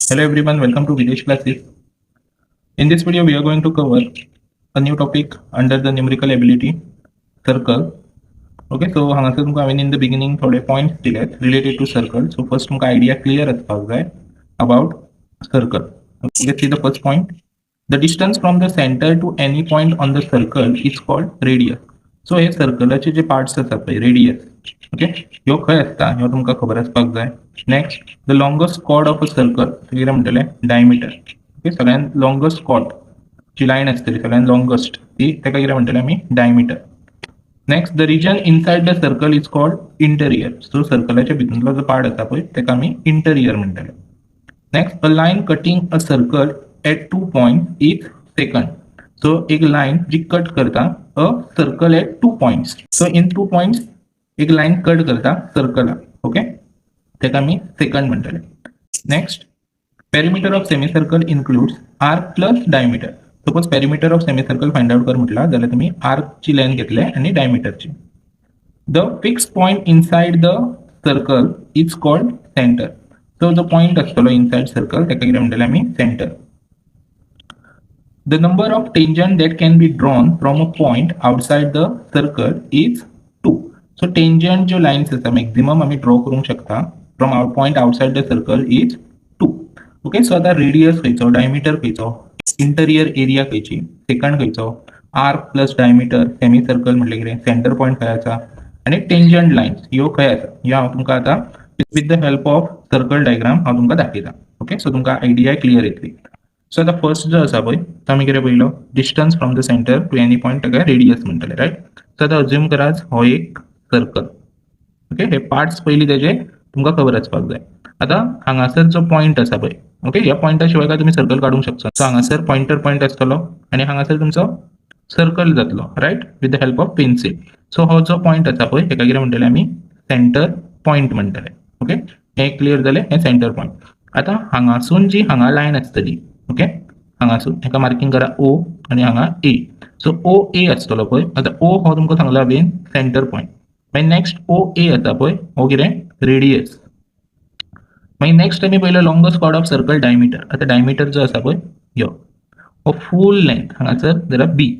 Hello everyone, welcome to Videsh Classes. In this video, we are going to cover a new topic under the numerical ability, circle. Okay, so हांगासर तुमकां हांवेन in the beginning थोडे points दिलेत related to circle. So first तुमकां idea clear आसपाक जाय about circle. Okay, let's see the first point. The distance from the center to any point on the circle is called radius. So हे सर्कलाचे जे parts आसा पळय radius, okay, ह्यो खंय आसता ह्यो तुमकां खबर आसपाक जाय. Next, the longest chord of a circle कितें म्हणटले डायमीटर. ओके, सगळ्यात लॉंगेस्ट कॉर्ड जी लाईन असतली सगळ्यात लॉंगेस्ट ती ताका कितें म्हणटले आमी diameter. Next, the region inside the circle is called interior. So सर्कलाच्या भितरलो जो पार्ट आसा पळय ताका आमी इंटेरियर म्हणटले. Next, a line cutting a circle at 2 points is second. So एक लाइन जी कट करता a circle at 2 points. So in 2 points एक लाइन कट करता सर्कल. ओके, ताका आमी सेकंड म्हणटले. Next, perimeter of semi circle includes arc plus diameter. Suppose perimeter of semi circle find out कर म्हटला जाल्यार तुम्ही आर्कची लेंथ घेतले आणि डायमीटरची. The fix point inside the circle is called centre. So जो पॉइंट असतलो इनसाइड सर्कल ताका कितें म्हणटले आमी centre. The number of tangent that can be drawn from a point outside the circle is 2. So tangent जो lines आसा maximum आम्ही draw करूंक शकता from our point outside the circle is 2. Okay, so आता radius खंयचो, diameter खंयचो, interior area खंयची, second खंयचो, arc plus diameter, semi circle म्हटले कितें, center point खंय आसा आणि tangent lines ह्यो खंय आसा ह्या हांव तुमकां आता with the help of circle diagram हांव तुमकां दाखयता. ओके, सो तुमकां आयडिया क्लियर येतली. सो आता फर्स्ट जो आसा पळय तो आमी कितें पयलो distance from the centre to any point ताका रेडियस म्हणटले, रायट. सो आता अज्यूम करात हो एक सर्कल. ओके, हे पार्ट्स पयलीं तेजे तुमकां खबर आसपाक जाय. आता हांगासर जो पॉइंट आसा पळय, ओके, ह्या पॉइंटा शिवाय काय तुम्ही सर्कल काडूंक शकता. सो हांगासर पॉइंटर पॉइंट आसतलो आणि हांगासर तुमचो सर्कल जातलो, right, with the help of pencil. So हो जो पॉइंट आसा पळय हेका कितें म्हणटले आमी सेंटर पॉइंट म्हणटले. ओके, हे क्लियर जालें, हे सेंटर पॉइंट. आता हांगासून जी हांगा लायन आसतली, ओके, हांगासून हेका मार्किंग करा ओ आणि हांगा ए. सो ओ ए आसतलो पळय. आता ओ हो तुमकां सांगला हांवेन सेंटर पॉइंट. मागीर नेक्स्ट ओ ए आसा पळय हो कितें रेडियस. मागीर नेक्स्ट आमी पयलो longest chord of circle diameter. आता डायमीटर जो आसा पळय ह्यो हो फूल लेंथ हांगासर जरा बी.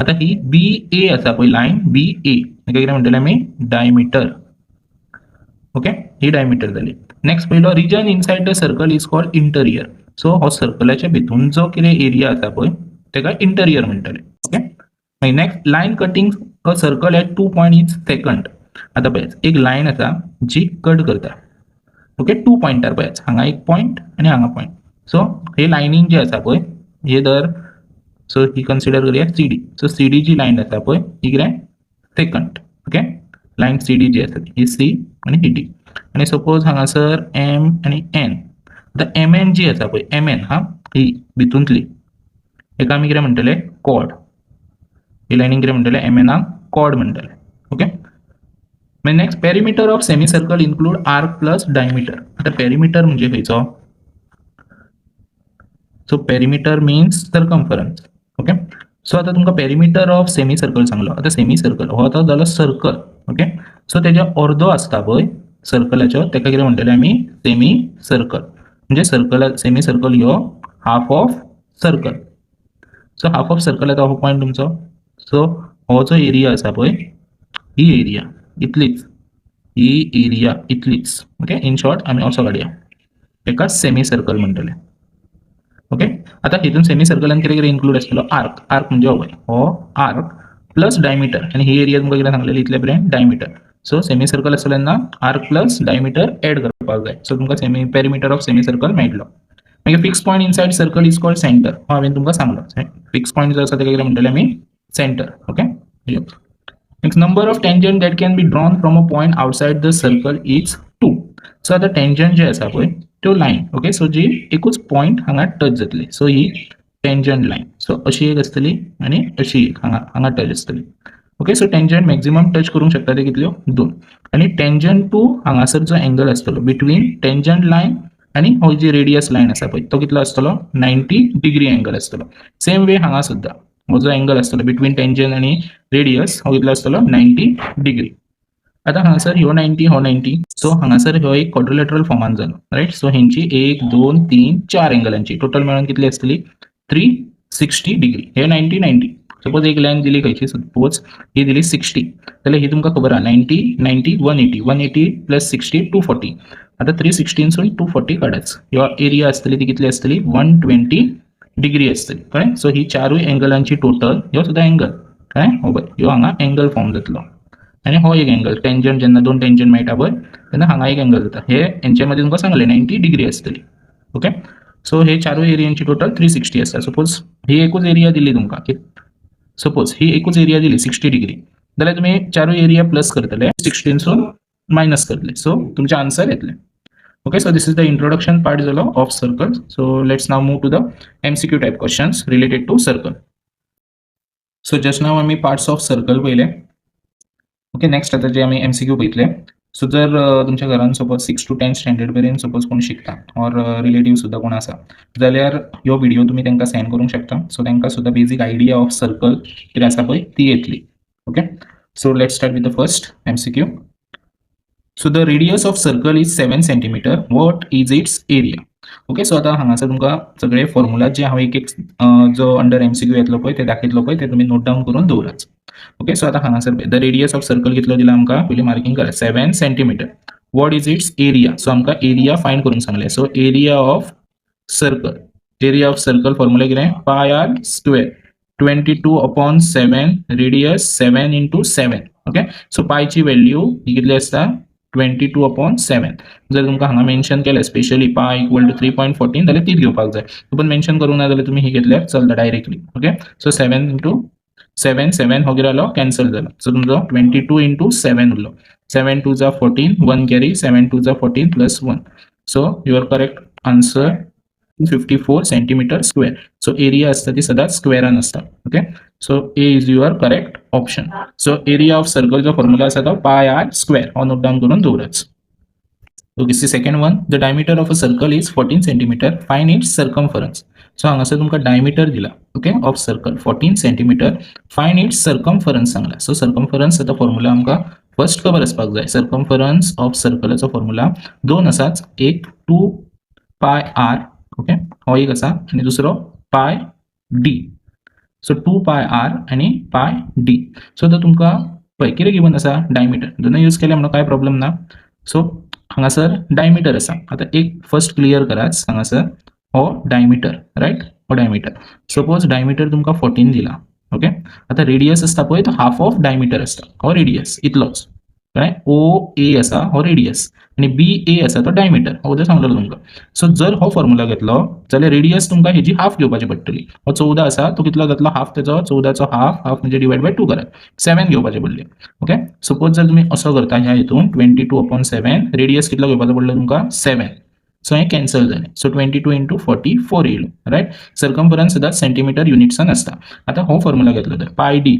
आता ही बी ए आसा पळय लायन बी ए हेका कितें म्हणटले आमी डायमीटर. ओके, ही डायमीटर जाली. नेक्स्ट पयलो region inside the circle is called interior. So हो सर्कलाच्या भितून जो कितें एरिया आसा पळय ताका इंटेरियर म्हणटले. ओके, मागीर next line cutting a circle at 2 point is secant. आता पळय एक लायन आसा जी कट करता. ओके, 2 पॉइंटार पळय हांगा एक पॉइंट आणि हांगा पॉइंट. सो हे लायनींग जे आसा पळय हे दर, सो ही कन्सिडर करूया सीडी. सो सीडी जी लायन आसा पळय ही कितें सेकंड. ओके, लायन सीडी जी आसा ही सी आणि ही डी. आणि सपोज हांगासर एम आणि एन. आता एम एन जी आसा पळय एम एन हा ही भितूंतली हेका आमी कितें म्हणटले कॉर्ड. ही लायनींग कितें म्हणटले एम एनाक कॉर्ड म्हणटले. ओके, मागीर next perimeter of semi circle include arc plus diameter. आता पेरिमीटर म्हणजे खंयचो. So perimeter means circumference. Okay, so आता तुमकां पेरिमीटर ऑफ सेमी सर्कल सांगलो. आता सेमी सर्कल हो आता जालो सर्कल. ओके, सो तेजे अर्दो आसता पळय सर्कलाचो ताका कितें म्हणटले आमी सेमी सर्कल. म्हणजे सर्कल सेमी सर्कल ह्यो half of circle. So half of circle येता हो पॉइंट तुमचो. सो हो जो एरिया आसा पळय ही एरिया इतलीच, ही एरिया इतलीच. ओके, इन शॉर्ट आमी असो काडया एका सेमी सर्कल म्हणटले. ओके, आता हितून सेमी सर्कलान कितें कितें इन्क्लूड आसतलो आर्क. आर्क म्हणजे हो आर्क प्लस डायमीटर आणि ही एरिया तुमकां कितें सांगलेली इतले पर्यंत डायमीटर. सो सेमी सर्कल आसतलो तेन्ना आर्क प्लस डायमीटर एड करपाक जाय. सो तुमकां semi perimeter of semi circle मेळटलो. मागीर fix point inside circle is called centre. हो हांवेन तुमकां सांगलो फिक्स पॉइंट जो आसा ताका कितें म्हणटले आमी centre. Okay, next number of tangent that can be drawn from a point outside the circle is 2. So आता टेंजंट जे आसा पळय त्यो लायन. ओके, सो जी एकूच पॉइंट हांगा टच जातली. सो ही टेंजंट लायन. सो अशी एक आसतली आणि अशी एक हांगा टच आसतली. Okay, so tangent maximum touch करूंक शकता ते कितल्यो 2. आणि टेंजंट टू हांगासर जो एंगल आसतलो बिटवीन टेंजंट लायन आणि हो जी रेडियस लायन आसा पळय तो कितलो आसतलो 90 डिग्री एंगल आसतलो. सेम वे हांगा सुद्धा हो जो एंगल आसतलो बिटवीन टेंजंट आणि रेडियस हो कितलो आसतलो 90 डिग्री. आता हांगासर ह्यो 90 हो 90, सो हांगासर ह्यो एक क्वाड्रिलॅटरल फॉर्मान जालो, राईट. सो हेंची 1 2 3 4 एंगलांची टोटल मेळून कितली आसतली 360 डिग्री. हे 90 90. सपोज एक लायन दिली खंयची, सपोज ही दिली 60, जाल्यार ही तुमकां खबर आहा 90 90 180 180 प्लस 60 240. आता 316 सून 240 काढाच. ह्यो एरिया आसतली ती कितली आसतली 120 डिग्री आसतली, कळ्ळें. सो ही चारूय एंगलांची टोटल, ह्यो सुद्दां एंगल, कळ्ळें. हो पळय, ह्यो हांगा एंगल फॉर्म जातलो आणि हो एक एंगल टेंजंट, जेन्ना दोन टेंजंट मेळटा पळय तेन्ना हांगा एक एंगल जाता. हे हेंचे मध्ये तुमकां सांगलें 90 डिग्री आसतली. ओके. सो हे चारूय एरियांची टोटल 360 आसता. सपोज ही एकूच एरिया दिली तुमकां, सपोज ही एकूच एरिया दिली 60 डिग्री, जाल्यार तुमी चारूय एरिया प्लस करतले, 16 सून मायनस करतले, सो तुमचे आन्सर येतले. Okay, so this is the introduction part of circles. So let's now move to the MCQ type questions related to circle. So just now आम्ही parts of circle पहिले. Okay, next आता जे आम्ही MCQ पळयतले. So जर तुमच्या घरान suppose 6 to 10 standard पर्यंत सपोज कोण शिकता ऑर रिलेटिव्ह सुद्धा कोण आसा, जाल्यार ह्यो व्हिडिओ तुम्ही तांकां सेंड करूंक शकता. सो तांकां सुद्धा बेसिक आयडिया ऑफ सर्कल कितें आसा पळय ती येतली. Okay, so let's start with the first MCQ. So the radius of circle is 7 centimeter. What is its area? Okay, so आता हांगासर तुमकां सगळे फॉर्म्युला जे हांव एक जो अंडर MCQ येतलो पळय ते दाखयतलो पळय ते तुमी नोट डावन करून दवराच. ओके, सो आता हांगासर द रेडियस ऑफ सर्कल कितलो दिला आमकां, पयलीं मार्किंग करा 7 centimetre. What is its area? So आमकां एरिया फायंड करून सांगले. So area of circle formula कितें, pi r square 22/7 radius 7 into 7. Okay, so पायची व्हॅल्यू ही कितली आसता 22/7. जर तुमकां हांगा मेन्शन केलें स्पेशली पाय इक्वल टू 3.14 जाल्यार तीच घेवपाक जाय. पण मेन्शन करूंक ना जाल्यार तुमी ही घेतल्यार चलता डायरेक्टली. ओके, सो 7 into 7 7 हो कितें जालो कॅन्सल जालो. सो तुमचो 22 into 7 उरलो. 7 2 जा 14, 1 कॅरी, 7 2 जा 14 plus 1. So your correct answer 54 centimetre square. So area असता ती सदांच स्क्वेअरान असता. Okay, so A is your correct option. So area of circle जो फॉर्म्युला आसा तो पाय आर स्क्वेअर हो नोट डावन करून दवराच. So this is second one. The diameter of a circle is 14 centimeter. Find its circumference. So हांगासर तुमकां diameter दिला, okay, of circle 14 centimetre. Find its circumference सांगला. सो सर्कमफरन्स आता फॉर्म्युला आमकां first खबर आसपाक जाय. सर्कमफरन्स ऑफ सर्कलाचो फॉर्म्युला दोन आसाच, एक 2 पाय आर, ओके, हो एक आसा आनी दुसरो पाय डी. सो 2 पाय आर आनी पाय डी. सो तो तुमकां पळय कितें गिवन आसा डायमीटर, दोनूय यूज केले म्हणून कांय प्रॉब्लेम ना. सो हांगासर डायमीटर आसा. आता एक फर्स्ट क्लियर कराच. हांगासर हो डायमीटर, राईट, हो डायमीटर. सपोज डायमीटर तुमकां 14 दिला. ओके, आता रेडियस आसता पळय तो हाफ ऑफ डायमीटर आसता. हो रेडियस इतलोच, कळ्ळें. ओ ए आसा हो रेडियस आणि बी ए आसा तो डायमीटर. हो जर सांगलो तुमकां. सो जर हो फॉर्म्युला घेतलो जाल्यार रेडियस तुमकां हेजी हाफ घेवपाची पडटली. हो 14 आसा तो कितलो जातलो हाफ तेजो, 14चो हाफ म्हणजे डिवायड बाय 2 करात, 7 घेवपाची पडली. ओके, सपोज जर तुम्ही असो करता ह्या हितून 22/7 रेडियस कितलो घेवपाचो पडलो तुमकां 7. सो हे कॅन्सल जालें. सो 22 into 44 येयलो, राईट. सर्कमफरन्स सदांच सेंटीमीटर युनिट्सान आसता. आता हो फॉर्म्युला घेतलो तर पाय डी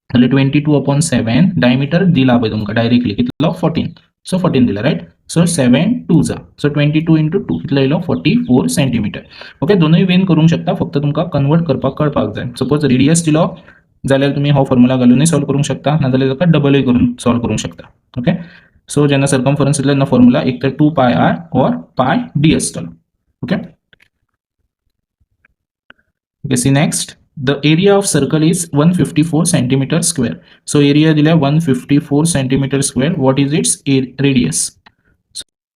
जाल्यार 22/7 डायमीटर दिला पळय तुमकां डायरेक्टली कितलो 14. सो 14 दिला, राईट. सो 7 2 जा, सो 22 into 2 कितलो येयलो 44 सेंटीमीटर. ओके, दोनूय वेन करूंक शकता, फक्त तुमकां कन्वर्ट करपाक कळपाक जाय. सपोज रेडियस दिलो जाल्यार तुम्ही हो फॉर्म्युला घालूनय सॉल्व करूंक शकता, नाजाल्यार ताका डबलय करून सॉल्व करूंक शकता. ओके, सो जेन्ना सर्कमफरन्स येतलो तेन्ना फॉर्म्युला एक तर 2 pi r or pi d आसतलो. Okay, see next. The area of circle is 154 centimeter square. So area दिला 154 centimeter square. What is its radius?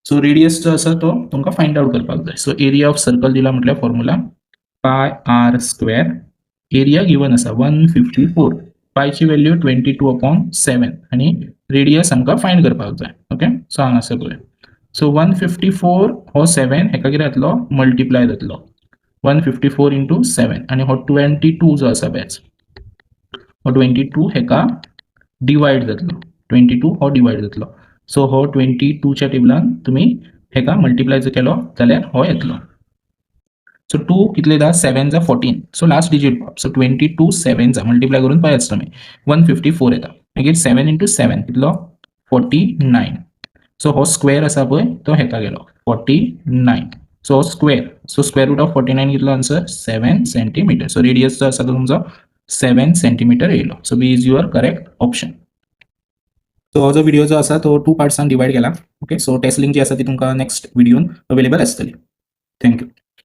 So radius जो आसा तो तुमकां फाइंड आउट करपाक जाय. सो एरिया ऑफ सर्कल दिला म्हटल्यार फॉर्म्युला पाय आर स्क्वेअर. एरिया गिवन आसा 154, पायची व्हॅल्यू 22/7 आणि रेडियस आमकां फाइंड करपाक जाय. ओके, सो हांगासर पळय. सो 154 हो 7 हेका कितें जातलो मल्टिप्लाय जातलो 154 into 7 आणि हो 22 जो आसा बॅच हो 22 हेका डिवाइड जातलो. 22 हो डिवाइड जातलो. सो हो 22 च्या टेबलान तुम्ही हेका मल्टिप्लाय जर केलो जाल्यार हो येतलो. सो 2 कितले दा 7 जा 14. सो लास्ट डिजिट सो 22 7 जा मल्टिप्लाय करून पळयात तुम्ही 154 येता. मागीर 7 into 7 कितलो 49. सो हो स्क्वेअर आसा पळय तो हेका गेलो 49. So square, so square root of 49 कितलो आन्सर 7 सेंटीमीटर. सो रेडियस जो आसा तो तुमचो 7 सेंटीमीटर येयलो. So B is your correct option. So हो जो व्हिडिओ जो आसा तो 2 पार्ट्सान डिवायड केला. ओके, सो टेस्ट लिंक जी आसा ती तुमकां नेक्स्ट व्हिडिओन अवेलेबल आसतली. थँक्यू.